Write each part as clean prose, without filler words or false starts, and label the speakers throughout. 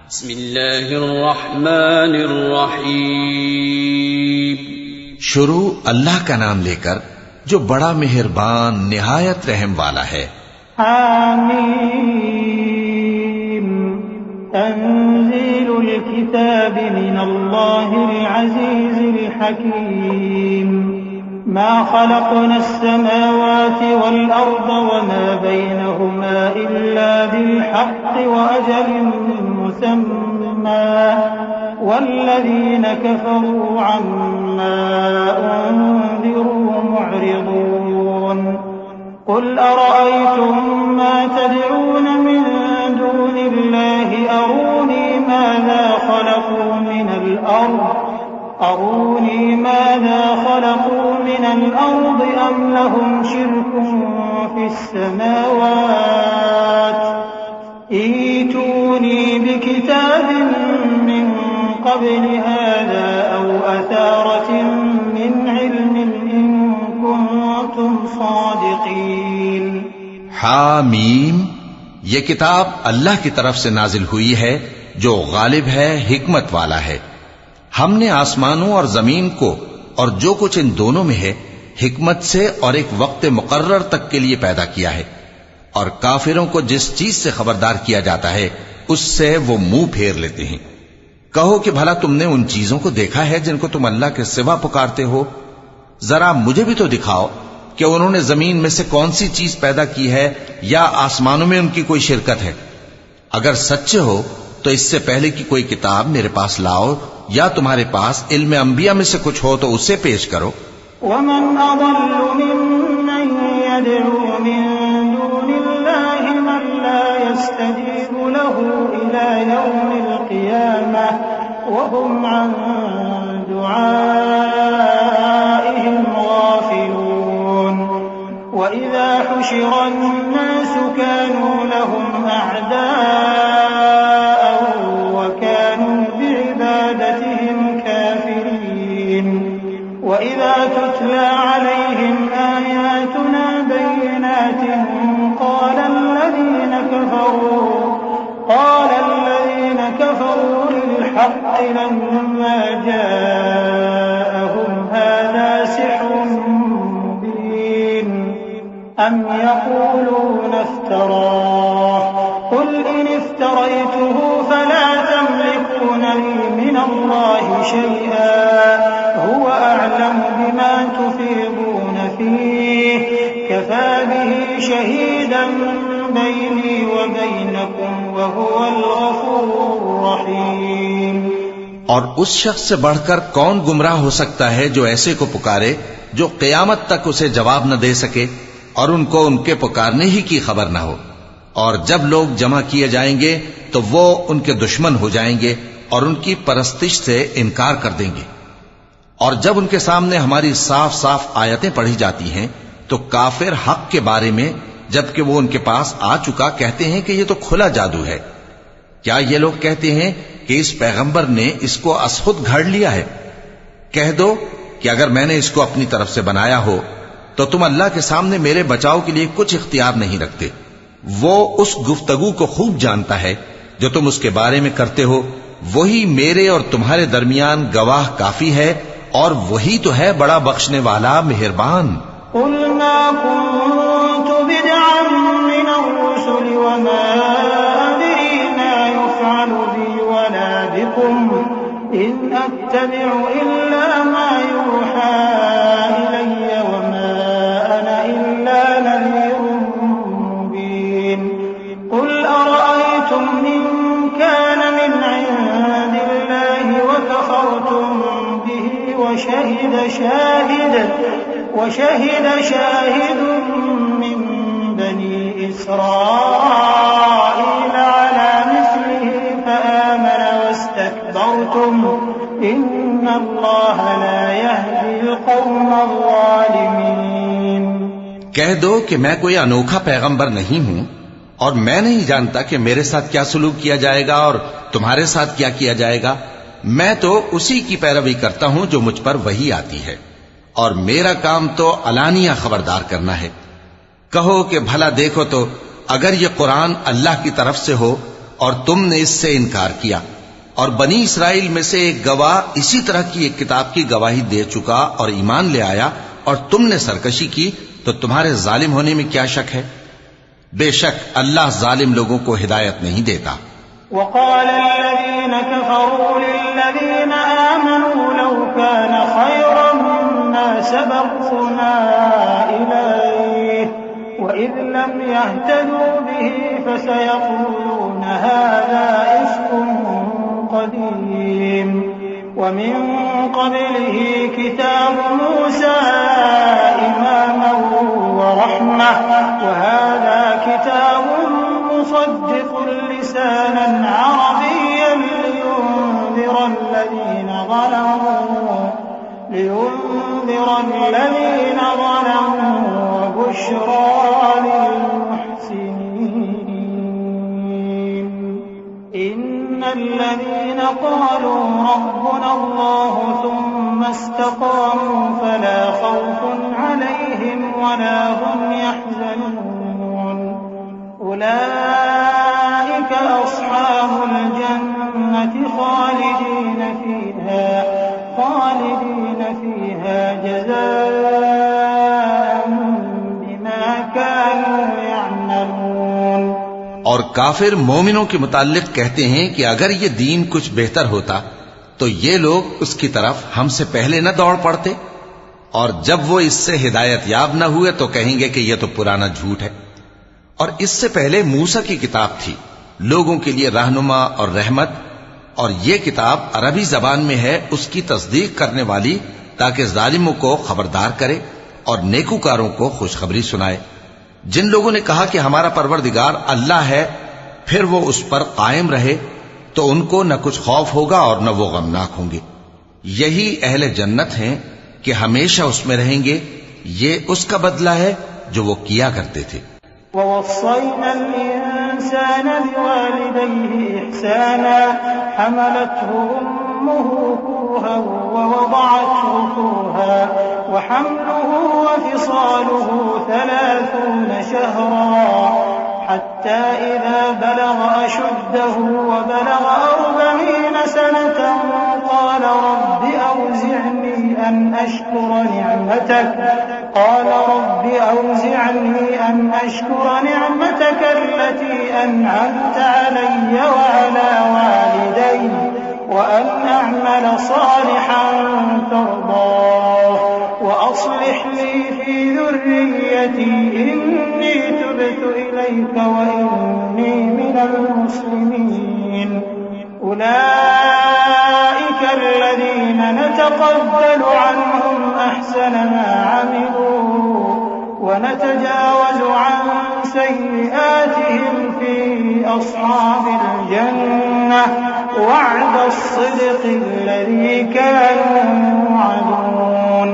Speaker 1: بسم اللہ الرحمن الرحیم.
Speaker 2: شروع اللہ کا نام لے کر جو بڑا مہربان نہایت رحم والا ہے.
Speaker 3: حامیم تنزیل الكتاب من اللہ العزیز الحکیم. ما خلقنا السماوات والأرض وما بينهما إلا بالحق وأجل مسمى والذين كفروا عما أنذروا معرضون. قل أرأيتم ما تدعون من دون الله أروني ماذا خلقوا من الأرض أم لهم شرك في السماوات ائتوني بكتاب من قبل هذا أو أثارة من علم إن كنتم صادقين.
Speaker 2: حامیم یہ کتاب اللہ کی طرف سے نازل ہوئی ہے جو غالب ہے، حکمت والا ہے. ہم نے آسمانوں اور زمین کو اور جو کچھ ان دونوں میں ہے حکمت سے اور ایک وقت مقرر تک کے لیے پیدا کیا ہے، اور کافروں کو جس چیز سے خبردار کیا جاتا ہے اس سے وہ منہ پھیر لیتے ہیں. کہو کہ بھلا تم نے ان چیزوں کو دیکھا ہے جن کو تم اللہ کے سوا پکارتے ہو؟ ذرا مجھے بھی تو دکھاؤ کہ انہوں نے زمین میں سے کون سی چیز پیدا کی ہے یا آسمانوں میں ان کی کوئی شرکت ہے. اگر سچے ہو تو اس سے پہلے کی کوئی کتاب میرے پاس لاؤ، یا تمہارے پاس علم انبیاء میں سے کچھ ہو تو اسے پیش کرو.
Speaker 3: ومن أضل ممن يدعو من دون الله من لا يستجيب له إلى يوم القيامة وهم عن دعائهم غافلون. وإذا حشر الناس كانوا لهم أعداء وكانوا بعبادتهم كافرين. وإذا تتلى عليهم آياتنا بينات قال الذين كفروا للحق لما جاءهم هذا سحر مبين أم يقولون افتراه قل إن افتريته فلا تملكون لي من الله شيئا هو أعلم بما تفيضون فيه كفى به شهيدا بيني وبينكم وهو الغفور الرحيم.
Speaker 2: اور اس شخص سے بڑھ کر کون گمراہ ہو سکتا ہے جو ایسے کو پکارے جو قیامت تک اسے جواب نہ دے سکے اور ان کو ان کے پکارنے ہی کی خبر نہ ہو. اور جب لوگ جمع کیے جائیں گے تو وہ ان کے دشمن ہو جائیں گے اور ان کی پرستش سے انکار کر دیں گے. اور جب ان کے سامنے ہماری صاف صاف آیتیں پڑھی جاتی ہیں تو کافر حق کے بارے میں جبکہ وہ ان کے پاس آ چکا کہتے ہیں کہ یہ تو کھلا جادو ہے. کیا یہ لوگ کہتے ہیں کہ اس پیغمبر نے اس کو ازخود گھڑ لیا ہے؟ کہہ دو کہ اگر میں نے اس کو اپنی طرف سے بنایا ہو تو تم اللہ کے سامنے میرے بچاؤ کے لیے کچھ اختیار نہیں رکھتے. وہ اس گفتگو کو خوب جانتا ہے جو تم اس کے بارے میں کرتے ہو. وہی میرے اور تمہارے درمیان گواہ کافی ہے اور وہی تو ہے بڑا بخشنے والا مہربان.
Speaker 3: قل ما كنت بدعا من الرسل وما أدري ما يفعل بي ولا بكم إن أتبع إلا ما يوحى إلي وما أنا إلا نذير مبين. قل أرأيتم إن كان من عند الله وكفرتم به وشهد شاهد من بني إسرائيل على مثله فآمن واستكبرتم إن الله لا يهدي القوم الظالمين.
Speaker 2: کہہ دو کہ میں کوئی انوکھا پیغمبر نہیں ہوں اور میں نہیں جانتا کہ میرے ساتھ کیا سلوک کیا جائے گا اور تمہارے ساتھ کیا کیا جائے گا. میں تو اسی کی پیروی کرتا ہوں جو مجھ پر وحی آتی ہے اور میرا کام تو علانیہ خبردار کرنا ہے. کہو کہ بھلا دیکھو تو اگر یہ قرآن اللہ کی طرف سے ہو اور تم نے اس سے انکار کیا. اور بنی اسرائیل میں سے ایک گواہ اسی طرح کی ایک کتاب کی گواہی دے چکا اور ایمان لے آیا اور تم نے سرکشی کی، تو تمہارے ظالم ہونے میں کیا شک ہے؟ بے شک اللہ ظالم لوگوں کو ہدایت نہیں دیتا.
Speaker 3: وقال الذين كفروا للذين آمنوا لو كان خيرا ما سبقونا إليه وإذ لم يهتدوا به فسيقولون هذا إفك قديم ومن قبله كتاب موسى إماما ورحمة وهذا كتاب مصدق لسانا عربيا لينذر الذين ظلموا وبشرى للمحسنين. إن الذين قالوا ربنا الله ثم استقاموا فلا خوف عليهم ولا هم يحزنون. أولئك أصحاب الجنة خالدين فيها جزاء بما كانوا يعملون.
Speaker 2: اور کافر مومنوں کے متعلق کہتے ہیں کہ اگر یہ دین کچھ بہتر ہوتا تو یہ لوگ اس کی طرف ہم سے پہلے نہ دوڑ پڑتے، اور جب وہ اس سے ہدایت یاب نہ ہوئے تو کہیں گے کہ یہ تو پرانا جھوٹ ہے. اور اس سے پہلے موسیٰ کی کتاب تھی لوگوں کے لیے رہنما اور رحمت، اور یہ کتاب عربی زبان میں ہے اس کی تصدیق کرنے والی، تاکہ ظالموں کو خبردار کرے اور نیکوکاروں کو خوشخبری سنائے. جن لوگوں نے کہا کہ ہمارا پروردگار اللہ ہے، پھر وہ اس پر قائم رہے تو ان کو نہ کچھ خوف ہوگا اور نہ وہ غمناک ہوں گے. یہی اہل جنت ہیں کہ ہمیشہ اس میں رہیں گے، یہ اس کا بدلہ ہے جو وہ کیا کرتے تھے.
Speaker 3: ووصينا الإنسان بوالديه إحسانا حملته أمه كرها ووضعته كرها وحمله وفصاله 30 شهرا حتى إذا بلغ أشده وبلغ 40 سنة قال رب أوزعني أن أشكر نعمتك التي أنعمت علي وعلى والدي وأن أعمل صالحا ترضاه وأصلح لي في ذريتي إني تبت إليك وإني من المسلمين. أولئك الذين نتقبل عنهم أحسن ما عملوا ونتجاوز عن سيئاتهم في أصحاب الجنة وعد الصدق الذي كانوا يوعدون.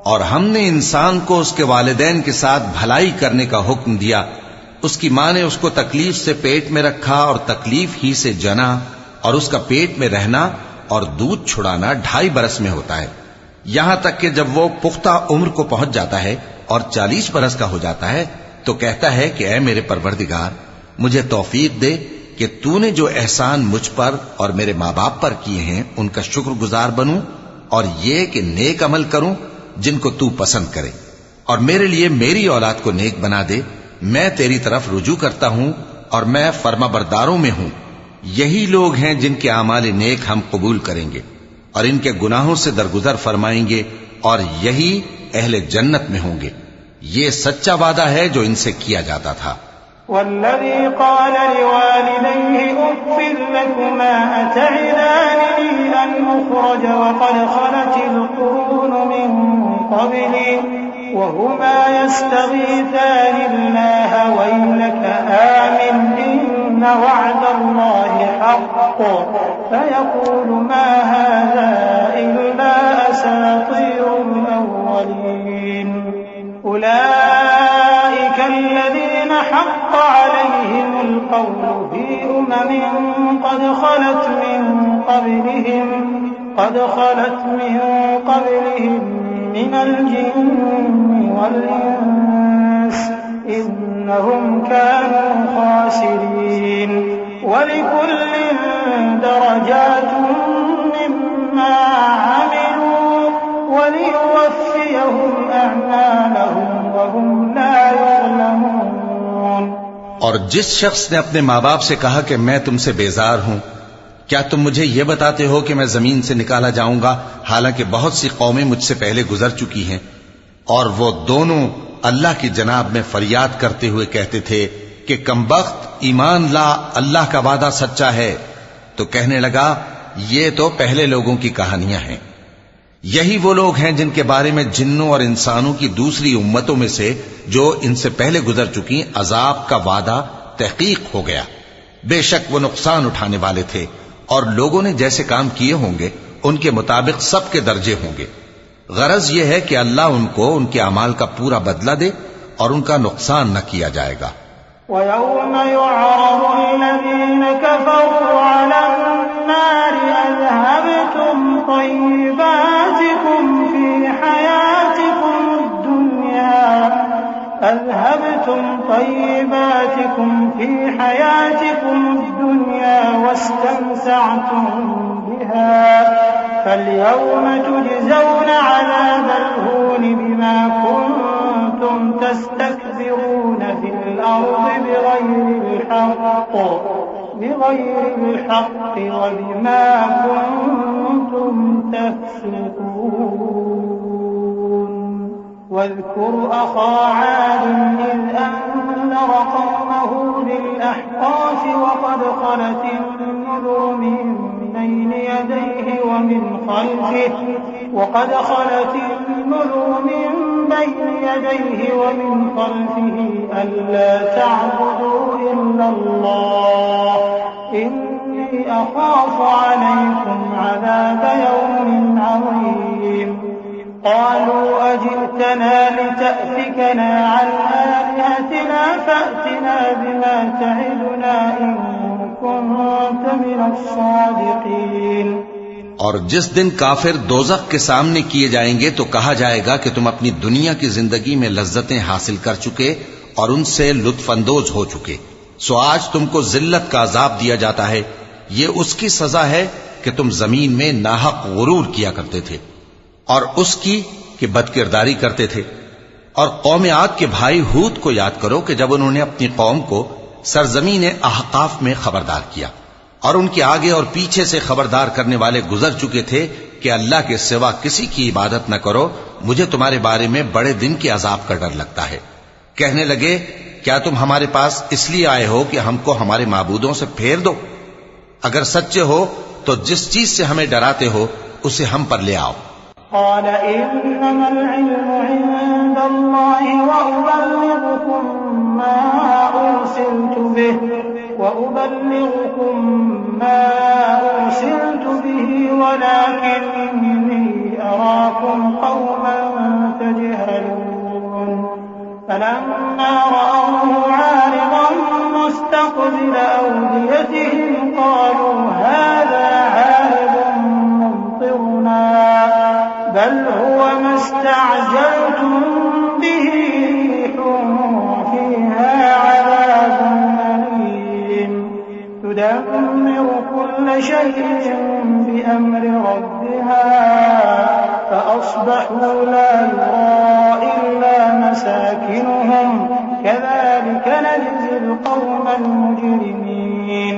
Speaker 2: اور ہم نے انسان کو اس کے والدین کے ساتھ بھلائی کرنے کا حکم دیا. اس کی ماں نے اس کو تکلیف سے پیٹ میں رکھا اور تکلیف ہی سے جنا، اور اس کا پیٹ میں رہنا اور دودھ چھڑانا 2.5 برس میں ہوتا ہے، یہاں تک کہ جب وہ پختہ عمر کو پہنچ جاتا ہے اور 40 برس کا ہو جاتا ہے تو کہتا ہے کہ اے میرے پروردگار، مجھے توفیق دے کہ تو نے جو احسان مجھ پر اور میرے ماں باپ پر کیے ہیں ان کا شکر گزار بنوں، اور یہ کہ نیک عمل کروں جن کو تو پسند کرے، اور میرے لیے میری اولاد کو نیک بنا دے. میں تیری طرف رجوع کرتا ہوں اور میں فرما برداروں میں ہوں. یہی لوگ ہیں جن کے اعمال نیک ہم قبول کریں گے اور ان کے گناہوں سے درگزر فرمائیں گے، اور یہی اہل جنت میں ہوں گے. یہ سچا وعدہ ہے جو ان سے کیا جاتا تھا.
Speaker 3: والذي قال لوالديه أف لكما أتعدانني أن أخرج وقد خلت القرون من قبلي وهما يستغيثان الله ويلك آمن إن وعد الله حق فيقول ما هذا إلا أساطير الأولين. أولئك الذين حق عليهم القول في قد خلت من قبلهم من الجن والإنس إنهم كانوا خاسرين. وَلِكُلٍّ دَرَجَاتٌ مِّمَّا عَمِلُوا وَلِيُوَفِّيَهُمْ أَعْمَالَهُمْ وَهُمْ لَا يُظْلَمُونَ۔
Speaker 2: اور جس شخص نے اپنے ماں باپ سے کہا کہ میں تم سے بیزار ہوں، کیا تم مجھے یہ بتاتے ہو کہ میں زمین سے نکالا جاؤں گا، حالانکہ بہت سی قومیں مجھ سے پہلے گزر چکی ہیں؟ اور وہ دونوں اللہ کی جناب میں فریاد کرتے ہوئے کہتے تھے کہ کمبخت، ایمان لا، اللہ کا وعدہ سچا ہے۔ تو کہنے لگا یہ تو پہلے لوگوں کی کہانیاں ہیں، یہی وہ لوگ ہیں جن کے بارے میں جنوں اور انسانوں کی دوسری امتوں میں سے جو ان سے پہلے گزر چکی عذاب کا وعدہ تحقیق ہو گیا۔ بے شک وہ نقصان اٹھانے والے تھے، اور لوگوں نے جیسے کام کیے ہوں گے ان کے مطابق سب کے درجے ہوں گے۔ غرض یہ ہے کہ اللہ ان کو ان کے اعمال کا پورا بدلہ دے اور ان کا نقصان نہ کیا جائے گا۔
Speaker 3: وَيَوْمَ يُعْرَضُ الَّذِينَ كَفَرُوا عَلَى النَّارِ أَذْهَبْتُمْ طَيِّبَاتِكُمْ فِي حَيَاتِكُمُ الدُّنْيَا وَاسْتَمْتَعْتُمْ بِهَا فَالْيَوْمَ تُجْزَوْنَ عَذَابَ الْهُونِ بِمَا كُنتُمْ تَسْتَكْبِرُونَ فِي الْأَرْضِ بِغَيْرِ الْحَقِّ وَبِمَا كُنتُمْ تَفْسُقُونَ۔ واذكر أخا عاد إذ أنذر قومه بالأحقاف وقد خلت النذر من بين يديه ومن خلفه ألا تعبدوا إلا الله إني أخاف عليكم عذاب يوم عظيم۔ قالوا أجئتنا لتأفكنا عن آلهتنا فأتنا بما تعدنا إن كنت من الصادقين۔
Speaker 2: اور جس دن کافر دوزخ کے سامنے کیے جائیں گے تو کہا جائے گا کہ تم اپنی دنیا کی زندگی میں لذتیں حاصل کر چکے اور ان سے لطف اندوز ہو چکے، سو آج تم کو ذلت کا عذاب دیا جاتا ہے۔ یہ اس کی سزا ہے کہ تم زمین میں ناحق غرور کیا کرتے تھے، اور اس کی کہ بدکرداری کرتے تھے۔ اور قوم عاد کے بھائی ہود کو یاد کرو کہ جب انہوں نے اپنی قوم کو سرزمین احقاف میں خبردار کیا، اور ان کے آگے اور پیچھے سے خبردار کرنے والے گزر چکے تھے کہ اللہ کے سوا کسی کی عبادت نہ کرو، مجھے تمہارے بارے میں بڑے دن کے عذاب کا ڈر لگتا ہے۔ کہنے لگے کیا تم ہمارے پاس اس لیے آئے ہو کہ ہم کو ہمارے معبودوں سے پھیر دو؟ اگر سچے ہو تو جس چیز سے ہمیں ڈراتے ہو اسے ہم پر لے آؤ۔
Speaker 3: قال إنما العلم عند الله وأبلغكم ما أرسلت به ولكني أراكم قوما تجهلون۔ فلما رأوه عارضا مستقبل أوديتهم قالوا هذا عارض ممطرنا بل هو ما استعجلتم به ريح فيها عذاب أليم تدمر كل شيء بأمر ربها فأصبحوا لا يرى إلا مساكنهم كذلك نجزي القوم المجرمين۔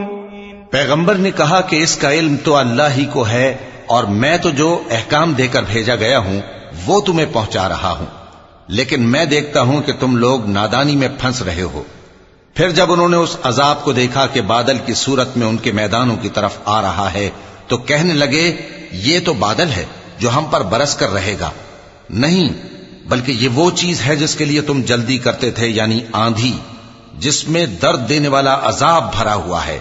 Speaker 2: پیغمبر نے کہا کہ اس کا علم تو اللہ ہی کو ہے، اور میں تو جو احکام دے کر بھیجا گیا ہوں وہ تمہیں پہنچا رہا ہوں، لیکن میں دیکھتا ہوں کہ تم لوگ نادانی میں پھنس رہے ہو۔ پھر جب انہوں نے اس عذاب کو دیکھا کہ بادل کی صورت میں ان کے میدانوں کی طرف آ رہا ہے تو کہنے لگے یہ تو بادل ہے جو ہم پر برس کر رہے گا، نہیں بلکہ یہ وہ چیز ہے جس کے لیے تم جلدی کرتے تھے، یعنی آندھی جس میں درد دینے والا عذاب بھرا ہوا ہے،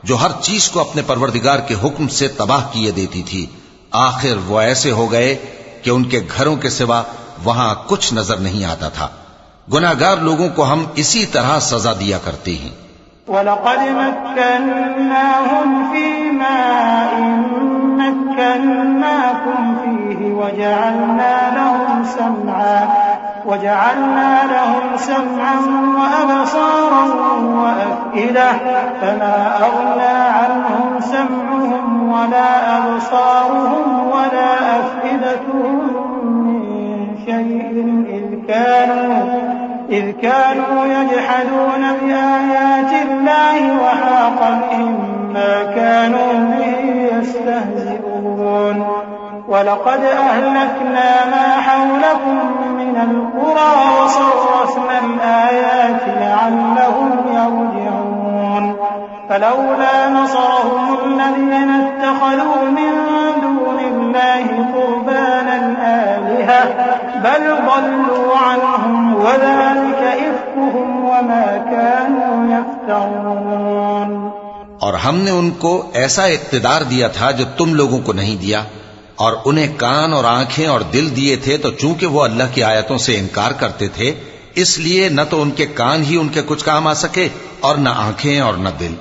Speaker 2: جو ہر چیز کو اپنے پروردگار کے حکم سے تباہ کیے دیتی تھی۔ آخر وہ ایسے ہو گئے کہ ان کے گھروں کے سوا وہاں کچھ نظر نہیں آتا تھا۔ گناہگار لوگوں کو ہم اسی طرح سزا دیا کرتے ہیں۔
Speaker 3: وَلَقَدْ مَكَّنَّاهُمْ فِي مَاءٍ مَكَّنَّاكُمْ فِيهِ وَجَعَلْنَا لَهُمْ سَمْعًا وَأَبْصَارًا وَأَفْئِدَةً أفئدة فما أغنى عنهم سمعهم ولا أبصارهم ولا أفئدتهم من شيء إذ كانوا يجحدون بآيات الله وحاق بهم ما كانوا به يستهزئون وَلَقَدْ أَهْلَكْنَا مَا حَوْلَكُمْ مِنَ الْقُرَى وَصَرَّفْنَا الْآيَاتِ لَعَلَّهُمْ يَرْجِعُونَ فَلَوْلَا نَصَرَهُمُ الَّذِينَ اتَّخَذُوا مِن دُونِ اللَّهِ قُرْبَانًا آلِهَةً بَلْ ضَلُّوا عَنْهُمْ وَذَلِكَ إِفْكُهُمْ وَمَا كَانُوا يَفْتَرُونَ۔
Speaker 2: اور ہم نے ان کو ایسا اقتدار دیا تھا جو تم لوگوں کو نہیں دیا، اور انہیں کان اور آنکھیں اور دل دیے تھے، تو چونکہ وہ اللہ کی آیتوں سے انکار کرتے تھے اس لیے نہ تو ان کے کان ہی ان کے کچھ کام آ سکے اور نہ آنکھیں اور نہ دل،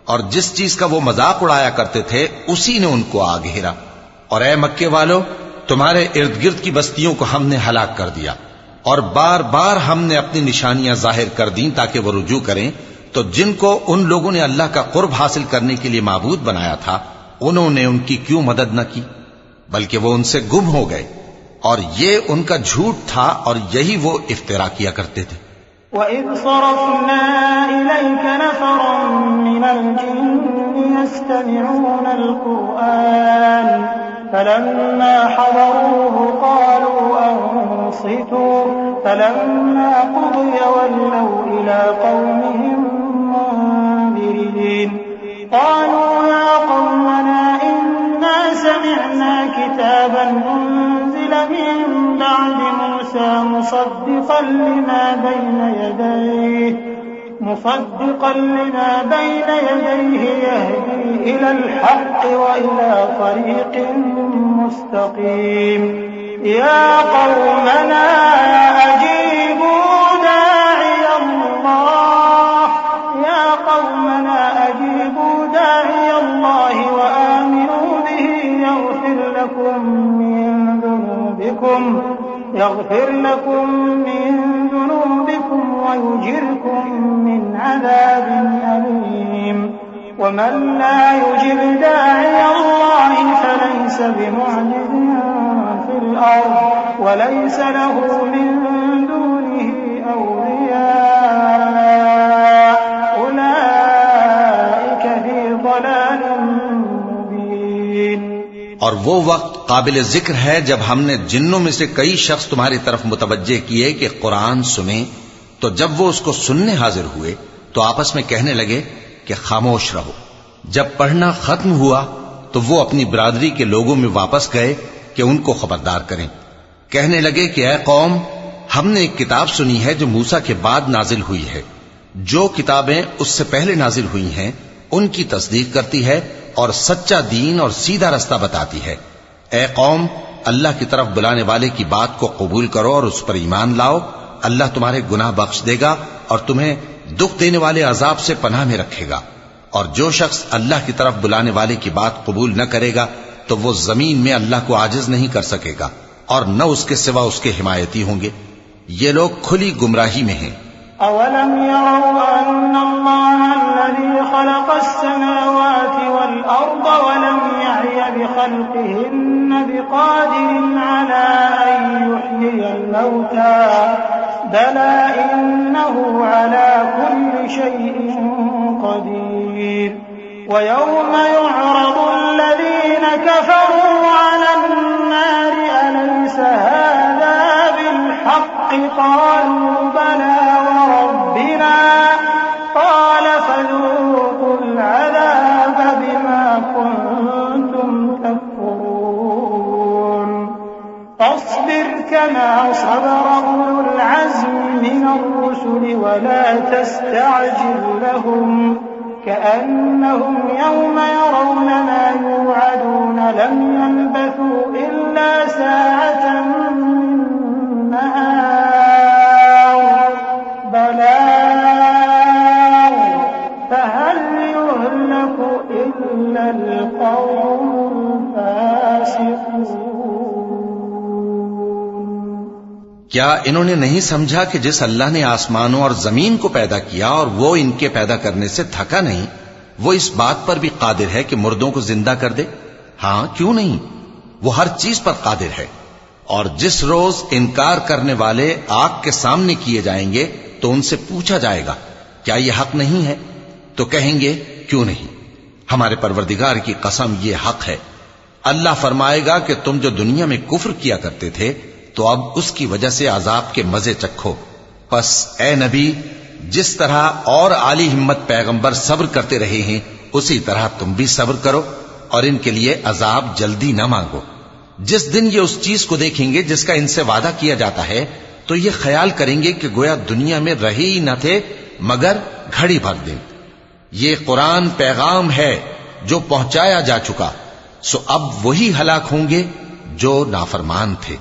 Speaker 2: اور جس چیز کا وہ مذاق اڑایا کرتے تھے اسی نے ان کو آ گھیرا۔ اور اے مکے والو، تمہارے ارد گرد کی بستیوں کو ہم نے ہلاک کر دیا، اور بار بار ہم نے اپنی نشانیاں ظاہر کر دیں تاکہ وہ رجوع کریں، تو جن کو ان لوگوں نے اللہ کا قرب حاصل کرنے کے لیے معبود بنایا تھا انہوں نے ان کی کیوں مدد نہ کی، بلکہ وہ ان سے گم ہو گئے، اور یہ ان کا جھوٹ تھا اور یہی وہ افترا کیا کرتے تھے۔
Speaker 3: وَإِذْ صَرَفْنَا إِلَيْكَ نَفَرًا مِنَ الْجِنِّ يَسْتَمِعُونَ الْقُرْآنَ فَلَمَّا حَضَرُوهُ قَالُوا أَنصِتُوا فَلَمَّا قُضِيَ وَلَّوْا إِلَى قَوْمِهِمْ مُنذِرِينَ قَالُوا يَا قَوْمَنَا إِنَّا سَمِعْنَا كِتَابًا أُنزِلَ مِن بَعْدِ مُوسَى مُصَدِّقًا لِمَا بَيْنَ يَدَيْهِ يَهْدِي إِلَى الْحَقِّ وَإِلَى طَرِيقٍ مُسْتَقِيمٍ يَا قَوْمَنَا أَجِيبُوا دَاعِيَ اللَّهِ وَآمِنُوا بِهِ يغفر لكم من ذنوبكم ويجركم من عذاب أليم ومن لا يجب داعي الله فليس بمعجز في الأرض وليس له من دونه أولياء أولئك في ضلال مبين۔
Speaker 2: اور وہ وقت قابل ذکر ہے جب ہم نے جنوں میں سے کئی شخص تمہاری طرف متوجہ کیے کہ قرآن سنیں، تو جب وہ اس کو سننے حاضر ہوئے تو آپس میں کہنے لگے کہ خاموش رہو۔ جب پڑھنا ختم ہوا تو وہ اپنی برادری کے لوگوں میں واپس گئے کہ ان کو خبردار کریں۔ کہنے لگے کہ اے قوم، ہم نے ایک کتاب سنی ہے جو موسیٰ کے بعد نازل ہوئی ہے، جو کتابیں اس سے پہلے نازل ہوئی ہیں ان کی تصدیق کرتی ہے اور سچا دین اور سیدھا رستہ بتاتی ہے۔ اے قوم، اللہ کی طرف بلانے والے کی بات کو قبول کرو اور اس پر ایمان لاؤ، اللہ تمہارے گناہ بخش دے گا اور تمہیں دکھ دینے والے عذاب سے پناہ میں رکھے گا۔ اور جو شخص اللہ کی طرف بلانے والے کی بات قبول نہ کرے گا تو وہ زمین میں اللہ کو عاجز نہیں کر سکے گا اور نہ اس کے سوا اس کے حمایتی ہوں گے۔ یہ لوگ کھلی گمراہی میں ہیں۔
Speaker 3: أَوَلَمْ يَرَوْا أَنَّ اللَّهَ الَّذِي خَلَقَ السَّمَاوَاتِ وَالْأَرْضَ وَلَمْ يَعْيَ بِخَلْقِهِنَّ بِقَادِرٍ عَلَىٰ أَن يُحْيِيَ الْمَوْتَىٰ بَلَىٰ إِنَّهُ عَلَىٰ كُلِّ شَيْءٍ قَدِيرٌ وَيَوْمَ يُعْرَضُ الَّذِينَ كَفَرُوا عَلَى النَّارِ أَلَيْسَ هَٰذَا بِالْحَقِّ قَالُوا بَلَىٰ وَرَبِّنَا قَالَ فَذُوقُوا الْعَذَابَ بِمَا كُنتُمْ تَكْفُرُونَ فَاصْبِرْ كَمَا صَبَرَ أُولُو الْعَزْمِ مِنَ الرُّسُلِ وَلَا تَسْتَعْجِل لَّهُمْ كَأَنَّهُمْ يَوْمَ يَرَوْنَ مَا يُوعَدُونَ لَمْ يَلْبَثُوا إِلَّا سَاعَةً مِّن نَّهَارٍ بَلَاغٌ فَهَلْ يُهْلَكُ إِلَّا الْقَوْمُ الْفَاسِقُونَ۔
Speaker 2: کیا انہوں نے نہیں سمجھا کہ جس اللہ نے آسمانوں اور زمین کو پیدا کیا اور وہ ان کے پیدا کرنے سے تھکا نہیں، وہ اس بات پر بھی قادر ہے کہ مردوں کو زندہ کر دے؟ ہاں، کیوں نہیں، وہ ہر چیز پر قادر ہے۔ اور جس روز انکار کرنے والے آگ کے سامنے کیے جائیں گے تو ان سے پوچھا جائے گا کیا یہ حق نہیں ہے؟ تو کہیں گے کیوں نہیں، ہمارے پروردگار کی قسم یہ حق ہے۔ اللہ فرمائے گا کہ تم جو دنیا میں کفر کیا کرتے تھے تو اب اس کی وجہ سے عذاب کے مزے چکھو۔ پس اے نبی، جس طرح اور عالی ہمت پیغمبر صبر کرتے رہے ہیں اسی طرح تم بھی صبر کرو اور ان کے لیے عذاب جلدی نہ مانگو۔ جس دن یہ اس چیز کو دیکھیں گے جس کا ان سے وعدہ کیا جاتا ہے تو یہ خیال کریں گے کہ گویا دنیا میں رہے ہی نہ تھے مگر گھڑی بھر دن۔ یہ قرآن پیغام ہے جو پہنچایا جا چکا، سو اب وہی ہلاک ہوں گے جو نافرمان تھے۔